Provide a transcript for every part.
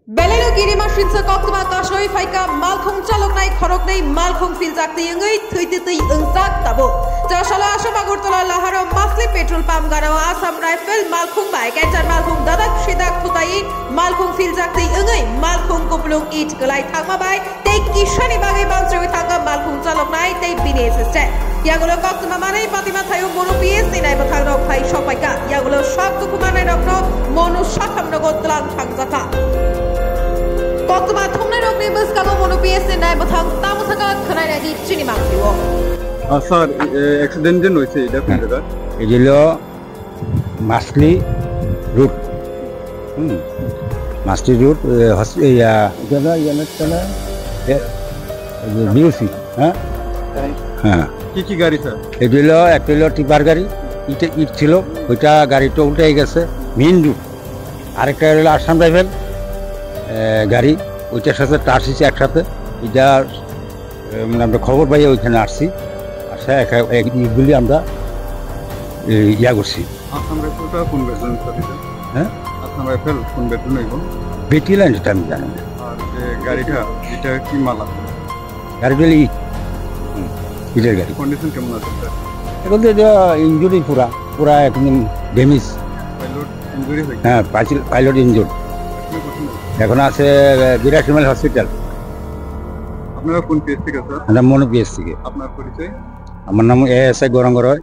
Beleno girima shrinsa koktuma kashroi faika malkhong chalok nai khorok nai malkhong filjak tiyangai thuititui ungsak tabo jashala asham agortola laharo masli petrol pump garawa asam rifle malkhong bai kenjar malkhong dadak shidak thutai malkhong filjak tiyangai malkhong koplong it galai thangma bai tei kishani bagai bansroi thanga malkhong chalok nai tei bines ste yagulo koktuma manai patima thayo mono ps nai bathang rok phai shopaika yagulo shop kukumanai rokno mono shakham nogot tlang thangzaka Koktuma thongna rokni bus kalo mono PS nai bathang tamu thaka khanai nai chini mangtiwo sir accident হয়েছে এটা কোন জায়গা এগুলো মাসলি root মাসলি root বিউসি হ্যাঁ হ্যাঁ কি গাড়ি sir এগুলো একটা হলো টিপার গাড়ি ইট ছিল ওইটা গাড়িটা উল্টে গেছে মেইন রুট আরেকটা হলো আসাম রাইফেল গাড়ি ওইটার সাথে টাচ হয়েছে একসাথে এটা আমরা খবর পাইয়ে ওইখানে আসছি এইগুলি আমরা ইয়া করছি আসাম রাইফেলটা কোন বেতন হ্যাঁ আসাম রাইফেল কোন বেতন হইব বেটি লাইন যেটা আমি জানি না আর গাড়িটা এটা কি মাল আছে গাড়িটা ইট ইটের গাড়ি কন্ডিশন কেমন আছে স্যার এখন তো এটা ইঞ্জুরি পুরা একদম ড্যামেজ পাইলট ইনজুরি হয়েছে হ্যাঁ পাইলট ইঞ্জুর এখন আছে বিরাট মাইল হসপিটাল আপনারা কোন পিএস থেকে স্যার আমরা মনো পিএস থেকে আপনার পরিচয় আমার নাম ASI Gouranga Roy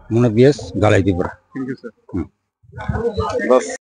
Manu PS Dhalai Tripura thank you sir bus